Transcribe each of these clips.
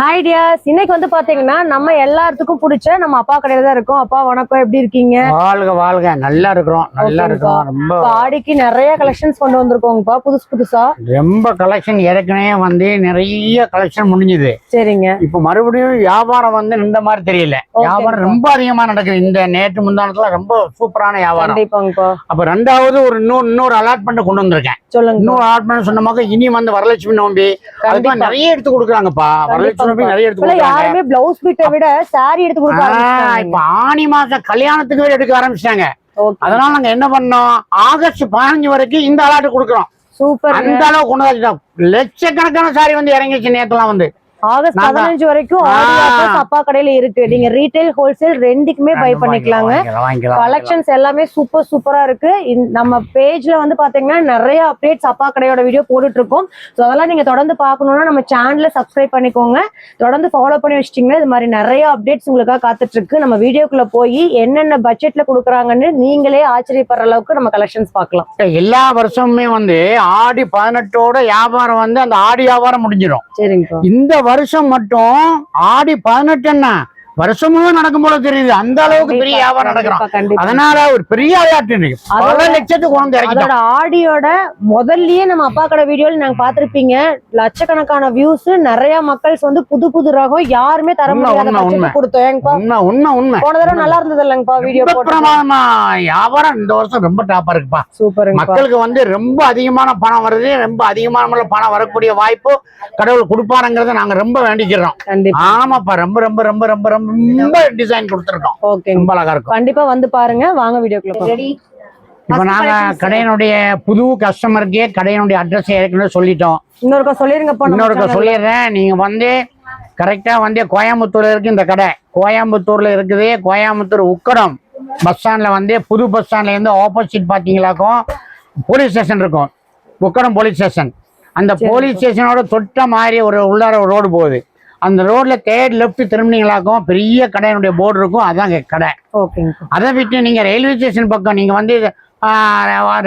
Hi tears, இன்னைக்கு வந்து பாத்தீங்கன்னா நம்ம எல்லாத்துக்கும் பிடிச்ச நம்ம அப்பா கடையில தான் இருக்கோம். அப்பா வணக்கம், எப்படி இருக்கீங்க? வாழ்க வாழ்க, நல்லா இருக்கிறோம், நல்லா இருக்கிறோம். ரொம்ப ஆடிக்கு நிறைய கலெக்ஷன்ஸ் கொண்டு வந்திருக்கோங்கப்பா, புதுசா ரொம்ப கலெக்ஷன் ஏற்கனவே வந்து நிறைய கலெக்ஷன் முடிஞ்சது. சரிங்க. இப்ப மறுபடியும் வியாபாரம் வந்து இந்த மாதிரி தெரியல, வியாபாரம் ரொம்ப அதிகமா நடக்குது. இந்த நேற்று முந்தானத்துல ரொம்ப சூப்பரான வியாபாரம். கண்டிப்பாங்கப்பா. அப்ப ரெண்டாவது ஒரு இன்னொரு அலாட்மெண்ட் கொண்டு வந்திருக்கேன். சொல்லுங்க. இன்னொரு அலாட்மெண்ட் சொன்னமாக இனி வந்து வரலட்சுமி நோம்பி அதுக்கு நிறைய எடுத்து கொடுக்குறாங்கப்பா. வரலட்சுமி நோம்பி நிறைய எடுத்து கொடுக்குறாங்க. யாருமே பிளவுஸ் பீட்டை விட சாரி எடுத்து கொடுக்குறாங்க. இப்ப ஆனி மாசம் கல்யாணத்துக்கு வேற எடுக்க ஆரம்பிச்சிட்டாங்க. அதனால நாங்க என்ன பண்ணோம், ஆகஸ்ட் 15 வரைக்கும் இந்த அலாட் கொடுக்குறோம். சூப்பர். அந்த அளவு கொண்டு வந்துட்டோம். லட்சக்கணக்கான சாரி வந்து இறங்கிச்சு நேரத்துலாம் வந்து. ஆகஸ்ட் 15 வரைக்கும் அப்பா கடையில இருக்கு. நீங்க ரீட்டைல் ஹோல்சேல் ரெண்டுக்குமே பை பண்ணிக்கலாங்க. கலெக்ஷன்ஸ் எல்லாமே சூப்பரா இருக்கு. நம்ம பேஜ்ல வந்து பாத்தீங்கன்னா நிறைய அப்டேட்ஸ் அப்பா கடையோட வீடியோ போட்டுட்டு இருக்கோம். அதெல்லாம் நீங்க தொடர்ந்து பாக்கணும்னா நம்ம சேனலை சப்ஸ்கிரைப் பண்ணிக்கோங்க, தொடர்ந்து ஃபாலோ பண்ணி வச்சிட்டீங்கன்னா இது மாதிரி நிறைய அப்டேட்ஸ் உங்களுக்காக காத்துட்டு இருக்கு. நம்ம வீடியோக்குள்ள போய் என்னென்ன பட்ஜெட்ல கொடுக்குறாங்கன்னு நீங்களே ஆச்சரியப்படுற அளவுக்கு நம்ம கலெக்ஷன்ஸ் பார்க்கலாம். எல்லா வருஷமுமே வந்து ஆடி 18ஓட வியாபாரம் வந்து அந்த ஆடி வியாபாரம் முடிஞ்சிடும். சரிங்க. இந்த வருஷம் மட்டும் ஆடி 18 வருஷமும் நடக்கும் போல தெரியுது. அந்த அளவுக்கு பெரிய வியாபாரம் நடக்கிறோம். அதனால ஒரு பெரிய அலாட்டு பல லட்சத்துக்கு கொண்டு இறக்கிட்டோம். ஆடியோட முதல்லயே நம்ம அப்பா கடை வீடியோல நாங்க பாத்திருப்பீங்க, லட்சக்கணக்கான வியூஸ், நிறைய மக்கள்ஸ் வந்து புது புது ரகம் யாருமே தர முடியாத கொடுத்தோம். போன தடவை நல்லா இருந்தது இல்லங்கப்பா வீடியோ போட்டு. வியாபாரம் இந்த வருஷம் ரொம்ப டாப்பா இருக்குப்பா. சூப்பர். மக்களுக்கு வந்து ரொம்ப அதிகமான பணம் வருது, ரொம்ப அதிகமான பணம் வரக்கூடிய வாய்ப்பு கடவுள் கொடுப்பாருங்கிறத நாங்க ரொம்ப வேண்டிக்கிறோம். ஆமாப்பா, ரொம்ப ரொம்ப ரொம்ப ரொம்ப ரொம்ப டிசைன் கொடுத்திருக்கோம். ஓகே, ரொம்ப அழகா இருக்கும். கண்டிப்பா வந்து பாருங்க. வாங்க வீடியோக்குள்ள போலாம். இப்ப நாங்க கடையினுடைய புது கஸ்டமருக்கு கடையினுடைய அட்ரஸ் ஏற்கனவே சொல்லிட்டோம். இன்னொருக்கா சொல்லிடுறேன். நீங்க வந்து கரெக்டா வந்து கோயம்புத்தூர்ல இருக்கு இந்த கடை. கோயம்புத்தூர்ல இருக்குது. கோயம்புத்தூர் உக்கடம் பஸ் ஸ்டாண்ட்ல வந்து புது பஸ் ஸ்டாண்ட்ல இருந்து ஆப்போசிட் பாத்தீங்களாக்கும் போலீஸ் ஸ்டேஷன் இருக்கும். Ukkadam police station. அந்த போலீஸ் ஸ்டேஷனோட தொட்ட மாதிரி ஒரு உள்ளார ஒரு ரோடு போகுது. அந்த ரோட்ல தேர்ட் லெஃப்ட் திரும்பினீங்களாக்கும் பெரிய கடையினுடைய போர்டு இருக்கும். அதான் கடை. அதை விட்டு நீங்க ரயில்வே ஸ்டேஷன் பக்கம் நீங்க வந்து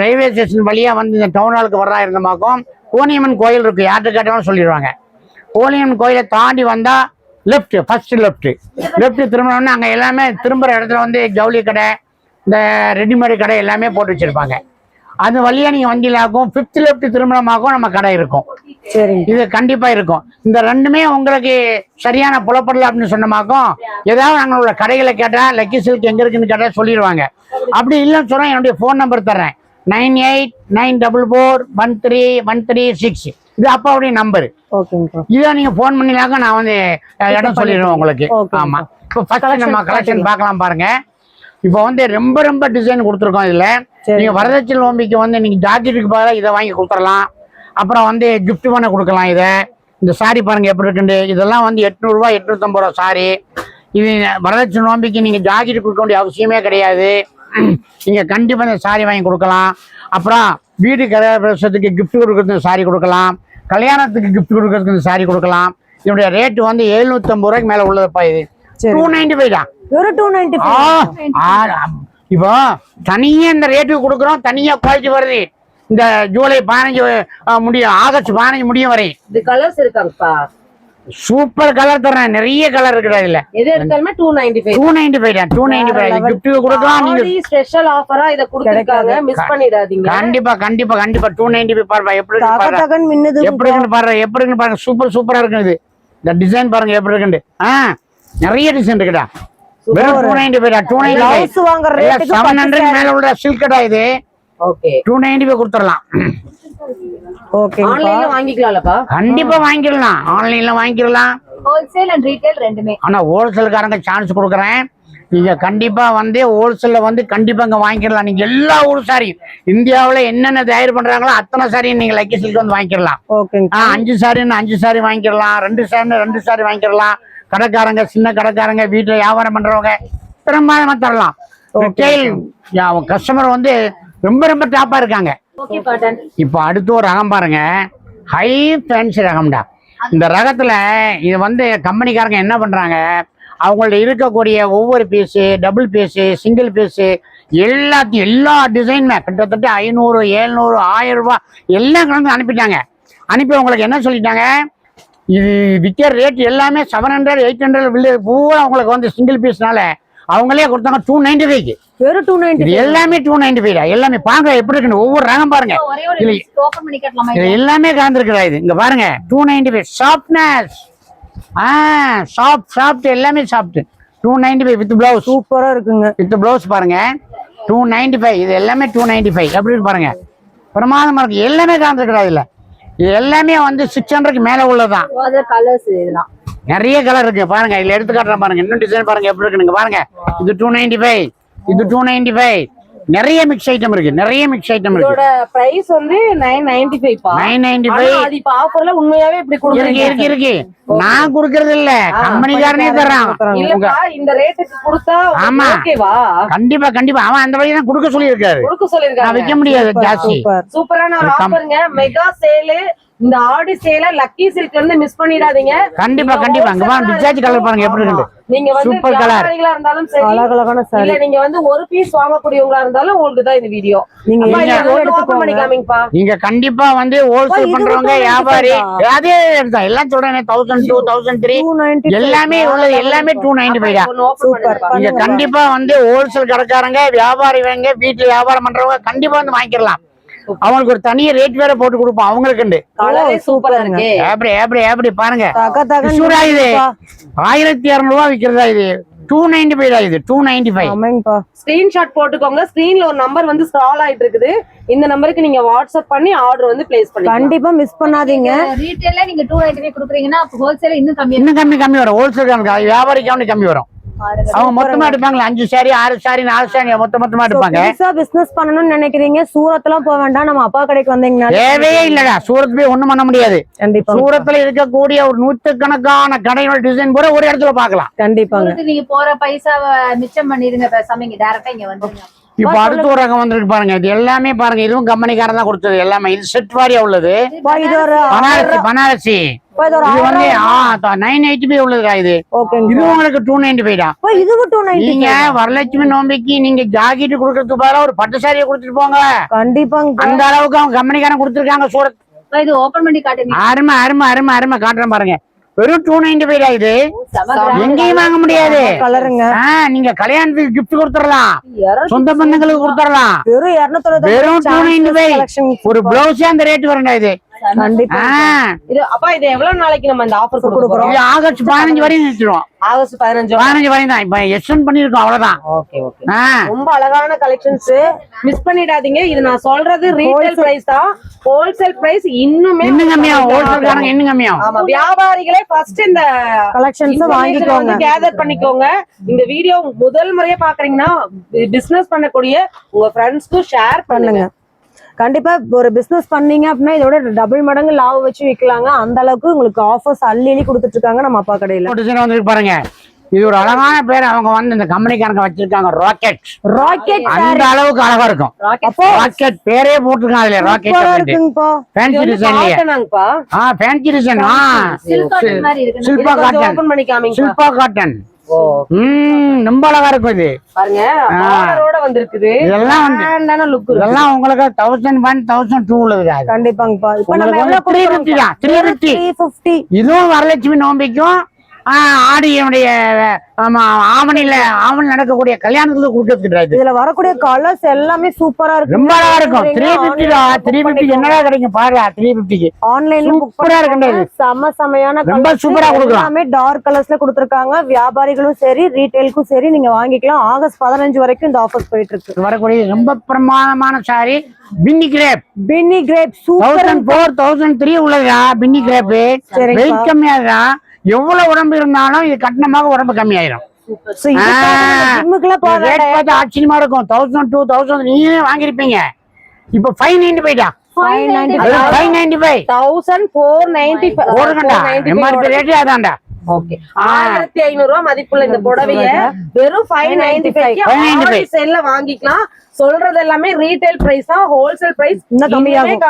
ரயில்வே ஸ்டேஷன் வழியா வந்து இந்த டவுன் ஹாலுக்கு வர்றா இருந்தமாக்கும் கோணியம்மன் கோயில் இருக்கு. யார்கிட்ட கேட்டாலும் சொல்லிடுவாங்க. கோணியம்மன் கோயிலை தாண்டி வந்தா ஃபர்ஸ்ட் லெஃப்ட் திரும்பினோம்னா அங்க எல்லாமே திரும்புற இடத்துல வந்து ஜவுளி கடை, இந்த ரெடிமேடு கடை எல்லாமே போட்டு வச்சிருப்பாங்க. அது வழியா நீங்க வண்டியிலாக்கும் 5th லெஃப்ட் திருமணமாகும் நம்ம கடை இருக்கும். இது கண்டிப்பா இருக்கும். இந்த ரெண்டுமே உங்களுக்கு சரியான புலப்படல அப்படின்னு சொன்னமாக்கும் ஏதாவது நாங்களோட கடைகளை கேட்டா லக்கி சில்க் எங்க இருக்குன்னு கேட்டா சொல்லிடுவாங்க. அப்படி இல்லைன்னு சொன்னா என்னுடைய போன் நம்பர் தர்றேன், 9894413136. இது அப்பாவுடைய நம்பர். இதை நீங்க போன் பண்ணினாக்க நான் வந்து இடம் சொல்லிடுவேன் உங்களுக்கு. ஆமா, இப்போ ஃபர்ஸ்ட் நம்ம கலெக்ஷன் பார்க்கலாம் பாருங்க. இப்போ வந்து ரொம்ப ரொம்ப டிசைன் கொடுத்துருக்கோம். இதுல நீங்க வரதட்சணை நோம்பிக்கு வந்து நீங்க ஜாக்கெட்டுக்கு பதிலாக இதை வாங்கி கொடுத்துடலாம். அப்புறம் வந்து கிஃப்ட் பண்ண கொடுக்கலாம். இந்த சாரி பாருங்க எப்படி இருக்குண்டு. இதெல்லாம் வந்து 800 ரூபா 850 ரூபா சாரி. இது வரதட்சணை நோம்பிக்கு நீங்க ஜாக்கெட் கொடுக்க வேண்டிய அவசியமே கிடையாது. நீங்க கண்டிப்பா இந்த சாரி வாங்கி கொடுக்கலாம். அப்புறம் வீடு கல்யாணத்துக்கு கிஃப்ட் கொடுக்கறதுக்கு சாரி கொடுக்கலாம். கல்யாணத்துக்கு கிஃப்ட் கொடுக்கறதுக்கு இந்த சாரி கொடுக்கலாம். இதனுடைய ரேட்டு வந்து 750 ரூபாய்க்கு மேல உள்ளதுப்பா. இது 295 தான். இப்போ தனியா இந்த ரேட்டுக்கு கொடுக்குறோம். தனியா குவாலிட்டி வருது. இந்த ஜூலை 15 முடியும், ஆகஸ்ட் 15 முடியும் வரை. இது கலர்ஸ் இருக்காங்கப்பா. சூப்பர் கலர் தரேன். நிறைய கலர் இருக்குது. இதுல எது எடுத்தாலுமே 295 தான். 295 கிஃப்ட் கொடுக்கலாம். நீங்க ஸ்பெஷல் ஆஃபரா இத கொடுத்திருக்காங்க, மிஸ் பண்ணிடாதீங்க. கண்டிப்பா 295 பாருப்பா. எப்படி இருக்குன்னு பாருங்க. சூப்பரா இருக்குது. இந்த டிசைன் பாருங்க எப்படி இருக்குன்னு. நிறைய டிசைன் இருக்குடா. வெறும் 295 வாங்குற ரேட் 700 மேல உள்ள சில்க் கடை இது. ஓகே, 295 கொடுத்துடலாம். ஓகே, ஆன்லைன்ல வாங்கிக்கலாம்லப்பா. கண்டிப்பா வாங்கிடலாம். ஆன்லைன்ல வாங்கிடலாம். ஹோல்சேல் அண்ட் ரீட்டைல் ரெண்டுமே. ஆனா ஹோல்சேல்காரங்க சான்ஸ் கொடுக்குறேன். நீங்க கண்டிப்பா வந்து ஹோல்சேல்ல வந்து கண்டிப்பா இங்க வாங்கிடலாம். நீங்க எல்லா ஊர் சாரி இந்தியாவுல என்னென்ன தயார் பண்றாங்களோ அத்தனை சாரி நீங்க லக்கி சில்க் வந்து வாங்கிடலாம். 5 சாரின்னு 5 சாரி வாங்கிடலாம். 2 சாரின்னு 2 சாரி வாங்கிடலாம். கடைக்காரங்க, சின்ன கடைக்காரங்க, வீட்டுல வியாபாரம் பண்றவங்க பெரும்பாலுமா தரலாம். கஸ்டமர் வந்து ரொம்ப ரொம்ப டாப்பா இருக்காங்க. இப்ப அடுத்து ஒரு ரகம் பாருங்க, ஹை ஃபேன்சி ரகம்டா. இந்த ரகத்துல இது வந்து கம்பெனிக்காரங்க என்ன பண்றாங்க, அவங்கள்ட்ட இருக்கக்கூடிய ஒவ்வொரு piece, double piece, single piece எல்லா டிசைனுமே கிட்டத்தட்ட 500, 700, 1000 ரூபாய் எல்லாம் கலந்து அனுப்பிட்டாங்க. அனுப்பி உங்களுக்கு என்ன சொல்லிட்டாங்க, இது விற்கிற ரேட் எல்லாமே 700 800 பூரா உங்களுக்கு வந்து சிங்கிள் பீஸ்னால அவங்களே கொடுத்தாங்க 295. வெறும் 290. இது எல்லாமே 295 எல்லாமே பாருங்க எப்படி இருக்குன்னு ஒவ்வொரு ரகம் பாருங்க. இது எல்லாமே கலந்துருக்குறா இது இங்க பாருங்க 295 சாஃப்ட்னஸ். சாஃப்ட் எல்லாமே சாஃப்ட் 295 வித் பிளவுஸ். சூப்பரா இருக்குங்க. வித் பிளவுஸ் பாருங்க 295. இது எல்லாமே 295 எப்படி பாருங்க பிரமாதமா இருக்கு. எல்லாமே கலந்துருக்குறா இதுல. இது எல்லாமே வந்து 600க்கு மேல உள்ளதான். கலர்ஸ் இதெல்லாம் நிறைய கலர் இருக்கு பாருங்க. இதுல எடுத்து காட்டுறேன் பாருங்க. இன்னும் டிசைன் பாருங்க எப்படி இருக்குன்னு பாருங்க. இது 295. இது 295. நிறைய மிக்ஸ் ஐட்டம் இருக்கு. நிறைய மிக்ஸ் ஐட்டம் இருக்கு. இதோட பிரைஸ் வந்து 995 பா. 995. அது இப்ப ஆஃபர்ல உண்மையாவே இப்படி கொடுக்குறீங்க. இருக்கு நான் குடுக்கறது இல்ல கம்பெனிக்காரனே தர்றான். இல்லப்பா இந்த ரேட்டுக்கு கொடுத்தா ஆமா ஓகேவா? கண்டிப்பா அவன் அந்த வழி தான் கொடுக்க சொல்லி இருக்காரு. கொடுக்க சொல்லிருக்காங்க. நான் விற்க முடியாது ஜாஸ்தி. சூப்பரான ஒரு ஆஃபருங்க. Mega sale. இந்த ஆடி சேல லக்கி சில்க் வந்து மிஸ் பண்ணிடாதீங்க. கண்டிப்பா அங்க பாருங்க டிஜார்ஜ் கலர் பாருங்க எப்படி இருக்கு. நீங்க வந்து சூப்பர் கலர் இருந்தாலும் சரி அழகழகான சாரி. இல்ல நீங்க வந்து ஒரு பீஸ் வாங்கக்கூடியவங்களா இருந்தாலும் உங்களுக்கு தான் இந்த வீடியோ. ஓபன் பண்ணிக்காமீங்கப்பா. நீங்க கண்டிப்பா வந்து ஹோல்சேல் பண்றவங்க வியாபாரி அதே எடுத்தா எல்லாம் சொல்றேன் 1002 1003 எல்லாமே உள்ளது எல்லாமே 295 தான். நீங்க கண்டிப்பா வந்து ஹோல்சேல் கடைக்காரங்க வியாபாரி வேங்க வீட்டுல வியாபாரம் பண்றவங்க கண்டிப்பா வந்து வாங்கிக்கலாம். அவங்களுக்கு ஒரு தனியா ரேட் வேற போட்டு கொடுப்போம் அவங்களுக்கு. சூப்பரா இருக்கு. எப்படி பாருங்க இது 1200 ரூபாய் விக்கிறதா இது 295 தான். இது 295. ஸ்கிரீன்ஷாட் போட்டுக்கோங்க. ஸ்கிரீன்ல ஒரு நம்பர் வந்து ஸ்க்ரால் ஆயிட்டு இருக்குது. இந்த நம்பருக்கு நீங்க வாட்ஸ்அப் பண்ணி ஆர்டர் வந்து பிளேஸ் பண்ணி கண்டிப்பா மிஸ் பண்ணாதீங்க. ரீட்டைல்ல நீங்க 295 கொடுக்குறீங்கன்னா ஹோல்சேல் இன்னும் கம்மி வரும். ஹோல்சேல் வியாபாரிக்கு கம்மி வரும். அவங்க மொத்தமா எடுப்பாங்களா 5 சாரி 6 சாரி 4 சாரி மொத்தமா எடுப்பாங்க. பிசினஸ் பண்ணணும்னு நினைக்கிறீங்க சூரத்லாம் போக வேண்டாம். நம்ம அப்பா கடைக்கு வந்தீங்கன்னா தேவையே இல்லடா. சூரத் போய் ஒண்ணும் பண்ண முடியாது. கண்டிப்பா சூரத்துல இருக்கக்கூடிய ஒரு 100கணக்கான கடையோட டிசைன் கூட ஒரு இடத்துல பாக்கலாம். கண்டிப்பாங்க. நீங்க போற பைசாவை மிச்சம் பண்ணிடுங்க. பேசாம இங்க டைரக்டா இங்க வந்துருங்க. இப்ப அடுத்த ஒரு ரகம் வந்திருக்கு பாருங்க. இது எல்லாமே பாருங்க. இதுவும் கம்பெனிக்காரன் தான் கொடுத்தது. எல்லாமே இது செட் வாரியா உள்ளது. பனாரசி இது வந்து 985 உள்ளதுடா. இது இது உங்களுக்கு 295 தான். நீங்க வரலட்சுமி நோம்பிக்கு நீங்க ஜாக்கெட் கொடுக்கறதுக்கு பதிலா ஒரு பட்டு சாரியை கொடுத்துட்டு போங்க. கண்டிப்பா அந்த அளவுக்கு அவங்க கம்பெனிக்காரன் கொடுத்துருக்காங்க. சூரத் இது ஓபன் பண்ணி காட்டுங்க. அருமை காட்டுறேன் பாருங்க. வெறும் 295 தான். இது எங்கேயும் வாங்க முடியாது. நீங்க கல்யாணத்துக்கு கிஃப்ட் கொடுத்துடலாம். சொந்த பந்தங்களுக்கு கொடுத்துடலாம். வெறும் 295. ஒரு பிளவுஸே அந்த ரேட் வரண்டா. இது அப்பா இது எவ்வளவு நாளைக்கு நம்ம இந்த ஆஃபர் கொடுக்குறோம்? ஆகஸ்ட் 15 வரையும் நிறுத்திடுவோம். ஆகஸ்ட் 15 வரையும் தான். இப்ப எக்ஸ்டெண்ட் பண்ணிருக்கோம் அவ்வளவுதான். ரொம்ப அழகான கலெக்ஷன்ஸ் மிஸ் பண்ணிடாதீங்க. இது நான் சொல்றது ரீட்டைல் பிரைஸ் தான். ஹோல்சேல் பிரைஸ் இன்னும் கம்மியாகும். ஹோல்சேல்காரங்க இன்னும் கம்மியாகும். ஆமா வியாபாரிகளே ஃபர்ஸ்ட் இந்த கலெக்ஷன்ஸ் வாங்கிக்கோங்க. கேதர் பண்ணிக்கோங்க. இந்த வீடியோ முதல் முறையா பாக்குறீங்கன்னா பிசினஸ் பண்ணக்கூடிய உங்க ஃப்ரெண்ட்ஸ்க்கு ஷேர் பண்ணுங்க. கண்டிப்பா ஒரு பிசினஸ் பண்ணீங்க அப்படின்னா இதோட டபுள் மடங்கு லாபம் வச்சு விற்கலாங்க. அந்த அளவுக்கு உங்களுக்கு ஆஃபர்ஸ் அள்ளி கொடுத்துட்டு இருக்காங்க நம்ம அப்பா கடையில. வந்து பாருங்க. இது ஒரு அழகான பேர் அவங்க வந்து இந்த கம்பெனிக்காரங்க வச்சிருக்காங்க. ராக்கெட் அந்த அளவுக்கு அழகா இருக்கும். ராக்கெட் பேரே போட்டுருக்காங்க. அதுல ராக்கெட் ஃபேன்சி டிசைன்லயே fancy design Shilpa cotton. Shilpa cotton ரொம்ப அழகா இருக்கும். இது பாருங்க ஆர்டரோட வந்திருக்குது. இதெல்லாம் வந்து லுக் இதெல்லாம் உங்களுக்கு 1001 1002 உள்ளது. கண்டிப்பாங்கப்பா. இப்போ நம்ம எவ்வளவு 350 தான். 350. இதுவும் வரலட்சுமி நோம்பிக்கும் ஆடியோடைய ஆவணி நடக்கக்கூடிய கல்யாணத்துக்கு கொடுக்கறது. இதுல வரக்கூடிய கலர்ஸ் எல்லாமே சூப்பரா இருக்கு. ரொம்ப அழகா இருக்கும். 350 என்னடா கிடைக்கும் பாரு. 350 ஆன்லைன்ல சூப்பரா இருக்கு. செமையான ரொம்ப சூப்பரா கொடுக்குறாங்க. எல்லாமே டார்க் கலர்ஸ்ல கொடுத்திருக்காங்க. வியாபாரிகளும் சரி ரீட்டைலுக்கும் சரி நீங்க வாங்கிக்கலாம். ஆகஸ்ட் 15 வரைக்கும் இந்த ஆஃபர்ஸ் போயிட்டு இருக்கு. வரக்கூடிய ரொம்ப பிரமாதமான சாரி பின்னி கிரேப் சூப்பர் 1003 உள்ளதா. பின்னி கிரேப் வெயிட் கம்மியாதா. எவ்வளவு உடம்பு இருந்தாலும் இது கட்டணமாக உடம்பு கம்மியாயிரும். ஆச்சரியமா இருக்கும். 1002 1000 நீங்களே வாங்கிருப்பீங்க. இப்ப 595 தான். 595 1495 எம்ஆர்பி ரேட் அதான்டா. 1500 ரூபாய் மதிப்புள்ள இந்த புடவைய வெறும் 595 செல்ல வாங்கிக்கலாம். சொல்றது எல்லாமே ரீட்டைல் பிரைஸ் தான். ஹோல்சேல் பிரைஸ் கம்மியாகும்.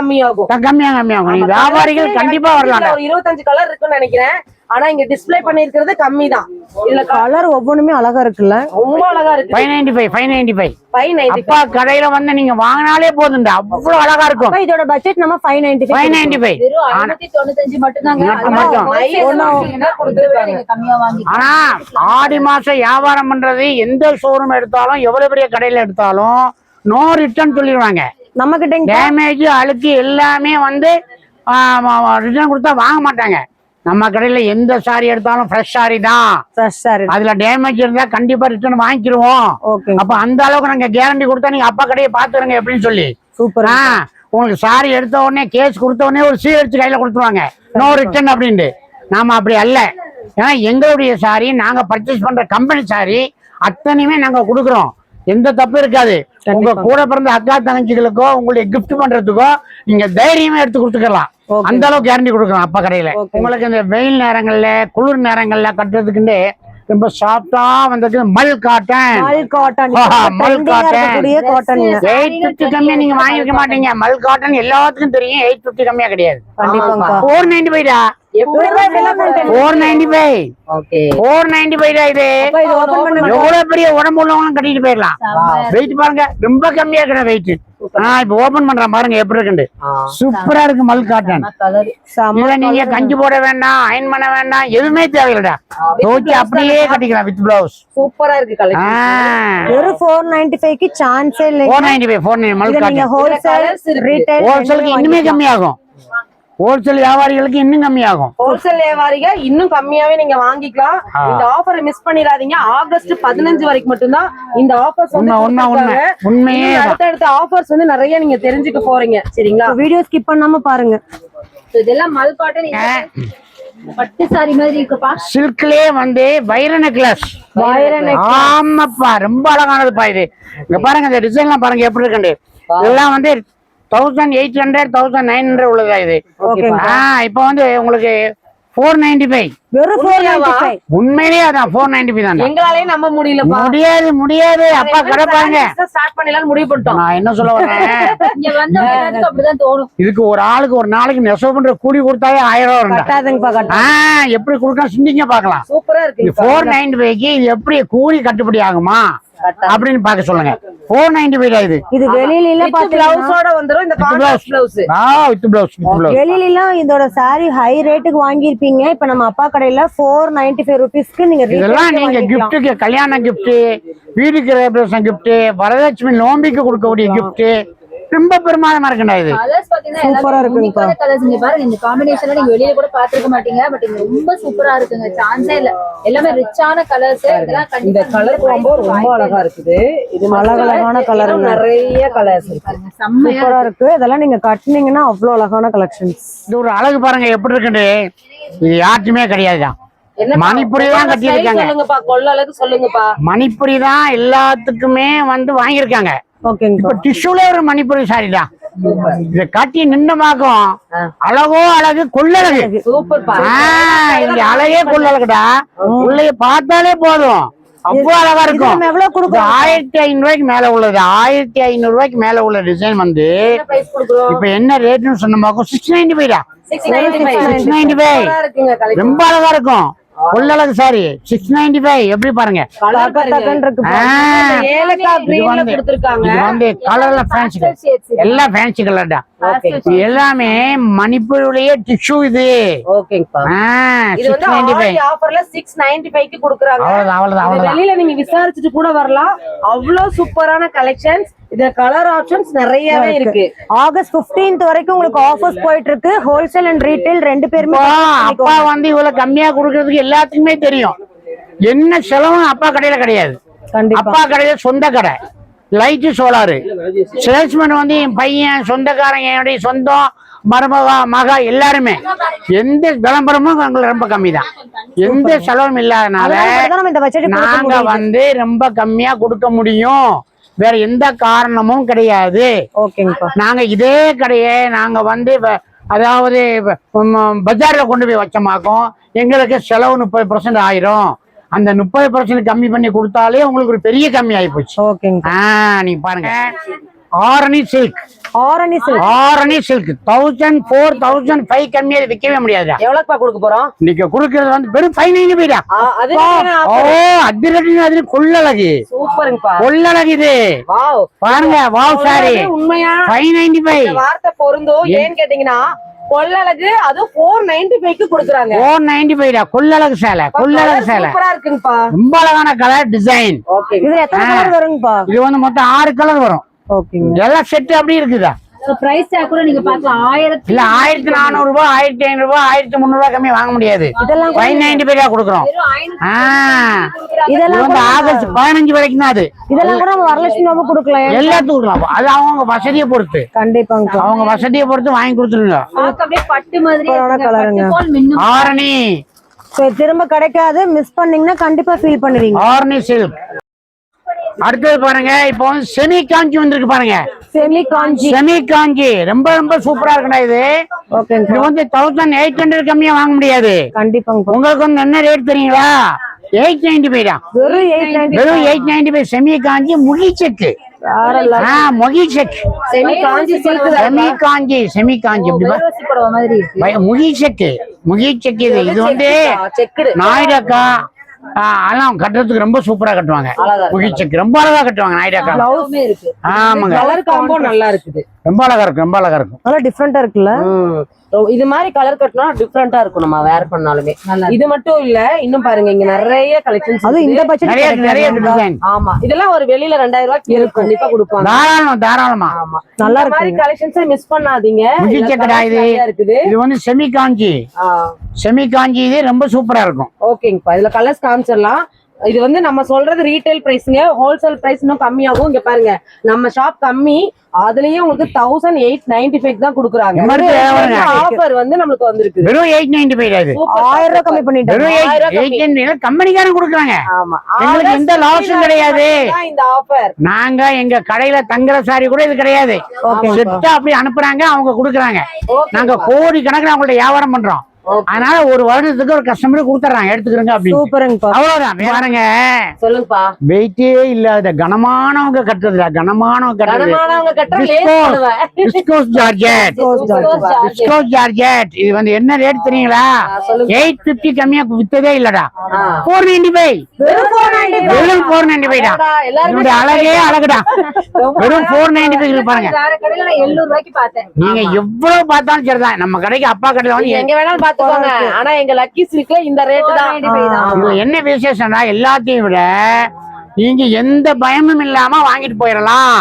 வியாபாரிகள் கண்டிப்பா வரலாம். ஒரு 25 கலர் இருக்குன்னு நினைக்கிறேன். ஆனா இங்க டிஸ்ப்ளே பண்ணிருக்கிறது கம்மி தான். இதுல கலர் ஒவ்வொன்றுமே அழகா இருக்குல்ல. ரொம்ப அழகா இருக்கு. 595 595 அப்பா கடையில வந்து நீங்க வாங்கினாலே போதுண்டா, அவ்வளவு அழகா இருக்கும். அப்ப இதோட பட்ஜெட் நம்ம 595. 595 வெறும் 595 மட்டும்தாங்க. மட்டும். நீங்க கம்மியா வாங்கி ஆனா ஆடி மாசம் வியாபாரம் பண்றது எந்த ஷோரூம் எடுத்தாலும் எவ்வளவு பெரிய கடையில எடுத்தாலும் நோ ரிட்டர்ன் சொல்லிடுவாங்க. நம்ம கிட்ட டேமேஜ் அழுக்கு எல்லாமே வந்து ரிட்டர்ன் கொடுத்தா வாங்க மாட்டாங்க. நம்ம கடையில எந்த சாரி எடுத்தாலும் ஃப்ரெஷ் சாரி தான். ஃப்ரெஷ்ஷா இருக்கு. அதுல டேமேஜ் இருந்தா கண்டிப்பா ரிட்டர்ன் வாங்கிக்கிருவோம். ஓகே, அப்ப அந்த அளவுக்கு நாங்க கேரண்டி கொடுத்தா நீங்க அப்பா கடையை பாத்துருங்க எப்படின்னு சொல்லி. சூப்பர். உங்களுக்கு சாரி எடுத்த உடனே கேஸ் கொடுத்த உடனே ஒரு சீல் எடுத்து கையில கொடுத்துருவாங்க, நோ ரிட்டர்ன் அப்படின்ட்டு. நாம அப்படி அல்ல. ஏன்னா எங்களுடைய சாரி நாங்க பர்ச்சேஸ் பண்ற கம்பெனி சாரி அத்தனையுமே நாங்க கொடுக்குறோம், எந்த தப்பு இருக்காது. உங்க கூட பிறந்த அக்கா தங்கச்சிகளுக்கோ உங்களுடைய கிஃப்ட் பண்றதுக்கோ நீங்க தைரியமா எடுத்து கொடுத்துக்கலாம். அந்த அளவுக்கு கேரண்டி கொடுக்குறோம் அப்பா கடையில. உங்களுக்கு இந்த வெயில் நேரங்கள்ல குளிர் நேரங்கள்ல கட்டுறதுக்குன்னு ரொம்ப சாஃப்டா வந்தது மல் காட்டன். மல் காட்டன் 850 கம்மியா நீங்க வாங்கிருக்க மாட்டீங்க. மல் காட்டன் எல்லாத்துக்கும் தெரியும், 850 கம்மியா கிடையாது. 495 டா. 495. ஓகே 495 டா. இது எவ்வளவு பெரிய உடம்பு உள்ளவங்களும் கட்டிட்டு போயிடலாம். வெயிட் பாருங்க ரொம்ப கம்மியா இருக்கிற வெயிட். இப்ப ஓபன் பண்றேன் பாருங்க எப்படி இருக்குன்னு. சூப்பரா இருக்கு மல் காட்டன். இத நீங்க கஞ்சி போட வேண்டாம், அயன் பண்ண வேண்டாம், எதுவுமே தேவையில்லடா. தோச்சி அப்படியே கட்டிக்கலாம் வித் பிளவுஸ். சூப்பரா இருக்கு கலெக்ஷன். வெறும் 495க்கு சான்ஸே இல்ல. 495 மல் நீங்க காட்டன். ஹோல்சேல் ரீட்டைல் ஹோல்சேலுக்கு இன்னுமே கம்மியாகும். ஹோல்சேல் வியாபாரிகளுக்கு இன்னும் கம்மியாகும். ஹோல்சேல் வியாபாரிக இன்னும் கம்மியாவே நீங்க வாங்கிக்கலாம். இந்த ஆஃபரை மிஸ் பண்ணிடாதீங்க. ஆகஸ்ட் 15 வரைக்கும் மட்டும்தான் இந்த ஆஃபர்ஸ் வந்து உண்மையே. அடுத்தடுத்த ஆஃபர்ஸ் வந்து நிறைய நீங்க தெரிஞ்சுக்க போறீங்க. சரிங்களா? வீடியோ ஸ்கிப் பண்ணாம பாருங்க. இதெல்லாம் மல் காட்டன் பட்டு சாரி மாதிரி இருக்குப்பா. சில்க்லயே வந்து வைர நெக்லஸ். ஆமாப்பா ரொம்ப அழகானதுப்பா இது. இங்க பாருங்க இந்த டிசைன்லாம் பாருங்க எப்படி இருக்குண்டு. இதெல்லாம் வந்து 1800 1900 உள்ளதா இது. இப்ப வந்து உங்களுக்கு 495. வெறும் 495. உண்மையிலேயே அதான் 495 தான். எங்களாலே நம்ப முடியலப்பா. முடியாது அப்பா கடை பாருங்க. ஸ்டார்ட் பண்ணலாம்னு முடிவு பண்ணிட்டோம். நான் என்ன சொல்ல வரேன், இங்க வந்து அப்படிதான் தோணும். இதுக்கு ஒரு ஆளுக்கு ஒரு நாளைக்கு நெசவு பண்ற கூலி கொடுத்தாலே 1000 ரூபாய் வரும். எப்படி கொடுக்க சிந்திங்க பாக்கலாம். சூப்பரா இருக்கு. 495க்கு இது எப்படி கூலி கட்டுப்படி ஆகுமா அப்படின்னு பாக்க சொல்லுங்க. 495 இது. இது வெளியில பிளவுஸோட வந்துரும். இந்த கான்ட்ராஸ்ட் பிளவுஸ். With blouse. வெளியில இதோட சாரி ஹை ரேட்டுக்கு வாங்கிருப்பீங்க. இப்ப நம்ம அப்பா கடையில 495 ரூபீஸ்க்கு நீங்க இதெல்லாம் நீங்க கிஃப்ட்டுக்கு, கல்யாண கிஃப்ட், வீடு கிரகப்பிரவேசம் கிஃப்ட், வரதட்சுமி நோம்பிக்கு கொடுக்கக்கூடிய கிஃப்ட் ரொம்ப பெருமாதமா இருக்குண்டா இது. கலர்ஸ் பாத்தீங்கன்னா சூப்பரா இருக்குங்க. கலர்ஸ் இங்க பாருங்க. இந்த காம்பினேஷன்ல நீங்க வெளியில கூட பாத்துக்க மாட்டீங்க. பட் இது ரொம்ப சூப்பரா இருக்குங்க. சான்ஸே இல்ல. எல்லாமே ரிச்சான கலர்ஸ். இதெல்லாம் இந்த கலர் காம்போ ரொம்ப அழகா இருக்குது. இது அழகான கலர், நிறைய கலர்ஸ் இருக்கு. சூப்பரா இருக்கு. இதெல்லாம் நீங்க கட்டுனீங்கன்னா அவ்வளவு அழகான கலெக்ஷன்ஸ். இது ஒரு அழகு பாருங்க எப்படி இருக்குண்டு. இது யாருக்குமே கிடையாதுதான். மணிப்புரி தான் கட்டியிருக்காங்க. சொல்லுங்கப்பா, கொள்ள அளவுக்கு சொல்லுங்கப்பா. மணிப்புரி தான் எல்லாத்துக்குமே வந்து வாங்கியிருக்காங்க. ஓகேங்க. டிஷ்யூல ஒரு மணிப்புரி சாரிடா. இத கட்டி நின்னமாக்கும் அழகோ அழகு கொள்ளழகு. சூப்பர் பா. இந்த அழகே கொள்ளழகுடா. உள்ளே பார்த்தாலே போதும் அவ்வளவு அழகா இருக்கும். 1500 ரூபாய்க்கு மேல உள்ளது. 1500 ரூபாய்க்கு மேல உள்ள டிசைன் வந்து இப்ப என்ன ரேட்னு சொன்னமாக்கும் 695 டா. 695 ரொம்ப அழகா இருக்கும். கொள்ளழகு சாரி 695 எப்படி பாருங்க. கலர்ல ஃபேன்சி எல்லாம் ஃபேன்சி கலர் தான். எல்லாமே மணிப்பூருடைய டிஷ்யூ இது. வெளியில நீங்க விசாரிச்சுட்டு கூட வரலாம். அவ்வளவு சூப்பரான கலெக்ஷன்ஸ். இந்த கலர் ஆப்ஷன்ஸ் நிறையவே இருக்கு. ஆகஸ்ட் 15th வரைக்கும் உங்களுக்கு ஆஃபர்ஸ் போயிட்டு இருக்கு. ஹோல்சேல் அண்ட் ரீட்டைல் ரெண்டு பேருமே. அப்பா வந்து இவ்வளவு கம்மியா கொடுக்கறதுக்கு எல்லாத்துக்குமே தெரியும். என்ன செலவும் அப்பா கடையில கிடையாது. அப்பா கடையில சொந்த கடை, லைட்டு சோலாரு. சேல்ஸ்மேன் வந்து என் பையன், சொந்தக்காரங்க, என்னுடைய சொந்தம், மருமகா, மகா எல்லாருமே. எந்த விளம்பரமும் எங்களுக்கு ரொம்ப கம்மி தான். எந்த செலவும் இல்லாதனால நாங்க வந்து ரொம்ப கம்மியா கொடுக்க முடியும். வேற எந்த காரணமும் கிடையாது. நாங்க இதே கடையை நாங்க வந்து அதாவது பஜார்ல கொண்டு போய் வச்சமாக்கும் எங்களுக்கு செலவு 30% ஆயிரும். அந்த 30% கம்மி பண்ணி கொடுத்தாலே உங்களுக்கு ஒரு பெரிய கம்மி ஆகி போச்சு. நீங்க பாருங்க Arani silk. Arani silk. Arani silk 1000 4005 கம்மியா விற்கவே முடியாதுடா. எவ்வளவுப்பா கொடுக்க போறோம்? இன்னைக்கு கொடுக்கறது வந்து வெறும் 595 அது ஓ அதிரடி அது கொள்ளழகு. சூப்பருங்கப்பா. கொள்ளழகு இது. வாவ் பாருங்க வாவ் சாரி உண்மையா 595. வார்த்தை பொருந்தும். ஏன்னு கேட்டீங்கன்னா கொள்ளழகு அது 495க்கு கொடுக்குறாங்க. 495 கொள்ளழகு சேலை. கொள்ளழகு சேலை சூப்பரா இருக்குங்கப்பா. ரொம்ப அழகான கலர் டிசைன். ஓகே. இதுல எத்தனை கலர் வருங்கப்பா? இது வந்து மொத்தம் 6 கலர் வரும். ஓகேங்க. எல்லாம் செட் அப்படி இருக்குதா? பிரைஸ் டேக் கூட நீங்க பார்க்கலாம். 1000 இல்ல 1400 ரூபாய் 1500 ரூபாய் 1300 ரூபாய் கம்மி வாங்க முடியாது. இதெல்லாம் 595 கொடுக்குறோம். இது வந்து ஆகஸ்ட் 15 வரைக்கும் தான். அது இதெல்லாம் கூட நம்ம வரலட்சுமி நோம்பு கொடுக்கலாம். எல்லாத்துக்கும் கொடுக்கலாம். அது அவங்க வசதியை பொறுத்து. கண்டிப்பாங்க. அவங்க வசதியை பொறுத்து வாங்கி கொடுத்துருங்க. பார்க்க அப்படியே பட்டு மாதிரி கலருங்க. பட்டு போல் மின்னும். ஆரணி திரும்ப கிடைக்காது, மிஸ் பண்ணீங்கன்னா கண்டிப்பா ஃபீல் பண்ணுவீங்க. ஆரணி சில்க். அடுத்தது பாருங்க, இப்போ வந்து செமி காஞ்சி வந்திருக்கு பாருங்க. செமி காஞ்சி. செமி காஞ்சி ரொம்ப ரொம்ப சூப்பரா இருக்குடா இது. ஓகேங்க. இது வந்து 1800 கம்மியா வாங்க முடியாது. கண்டிப்பாங்க. உங்களுக்கு வந்து என்ன ரேட் தெரியுங்களா? 895 தான். வெறும் 895. வெறும் 895 செமி காஞ்சி முகி செக்கு. முகி செக். செமி காஞ்சி சில்க். செமி காஞ்சி செமி காஞ்சி அப்படி பைரோசி புடவை மாதிரி இருக்கு. முகி செக்கு. முகி செக் இது. இது வந்து செக்குடு நாயுடக்கா எல்லாம் கட்டுறதுக்கு ரொம்ப சூப்பரா கட்டுவாங்க. முகி செக் ரொம்ப அழகா கட்டுவாங்க நாயுடக்கா. பிளவுஸுமே இருக்கு. ஆமாங்க. கலர் காம்போ நல்லா இருக்குது. ரொம்ப அழகா இருக்கும். ரொம்ப அழகா இருக்கும். நல்லா டிஃபரெண்டா இருக்குல்ல? இது மாதிரி கலர் கட்டினா டிஃபரெண்டா இருக்கும். நம்ம வேர் பண்ணாலுமே. இது மட்டும் இல்ல, இன்னும் பாருங்க இங்க நிறைய கலெக்ஷன்ஸ். அது இந்த பட்ஜெட் நிறைய நிறைய டிசைன். ஆமா, இதெல்லாம் ஒரு வெளியில 2000 ரூபாய்க்கு கண்டிப்பா கொடுப்பாங்க. தாராளமா தாராளமா. ஆமா, நல்லா இந்த மாதிரி கலெக்ஷன்ஸ் மிஸ் பண்ணாதீங்க. முகி செக்கடா இது. இருக்குது. இது வந்து செமி காஞ்சி. செமி காஞ்சி இது ரொம்ப சூப்பரா இருக்கும். ஓகேங்கப்பா, இதுல கலர்ஸ் காமிச்சிடலாம். இது வந்து நம்ம சொல்றது ரீட்டைல் பிரைஸ்ங்க. ஹோல்சேல் பிரைஸ் இன்னும் கம்மியாகும். இங்க பாருங்க, நம்ம ஷாப் கம்மி, அதுலயே உங்களுக்கு 1895 தான் கொடுக்குறாங்க. ஆஃபர் வந்து நம்மளுக்கு வந்திருக்கு. வெறும் 895 இது. 1000 ரூபாய் கம்மி பண்ணிட்டாங்க. வெறும் 895 கம்பெனிக்காரங்க கொடுக்குறாங்க. ஆமா, எங்களுக்கு எந்த லாஸும் கிடையாது. இந்த ஆஃபர் நாங்க எங்க கடையில தங்குற சாரி கூட இது கிடையாது. செட்டா அப்படி அனுப்புறாங்க, அவங்க கொடுக்குறாங்க. நாங்க கோடி கணக்குல அவங்கள்ட்ட வியாபாரம் பண்றோம். அதனால ஒரு வருடத்துக்கு ஒரு கஸ்டமர் கொடுத்துறாங்க, எடுத்துக்கிறங்க அப்படின்னு. சூப்பருங்கப்பா. அவ்வளவுதான். பாருங்க, சொல்லுங்கப்பா. வெயிட்டே இல்லாத கனமானவங்க கட்டுறதுல கனமானவங்க விஸ்கோஸ் ஜார்ஜெட். விஸ்கோஸ் ஜார்ஜெட் இது வந்து என்ன ரேட் தெரியுங்களா? 850 கம்மியா வித்ததே இல்லடா. 495. வெறும் 495 தான். என்னுடைய அழகே அழகுடா. வெறும் 495 பாருங்க. வேற கடையில நான் 700 ரூபாய்க்கு பார்த்தேன். நீங்க எவ்வளவு பார்த்தாலும் சரிதான். நம்ம கடைக்கு அப்பா கடையில வந்து எங்க வேணாலும் பாத்துக்கோங்க. ஆனா எங்க லக்கி சில்க்ல இந்த ரேட் தான். இதுல என்ன விசேஷம்னா, எல்லாத்தையும் விட நீங்க எந்த பயமும் இல்லாம வாங்கிட்டு போயிடலாம்.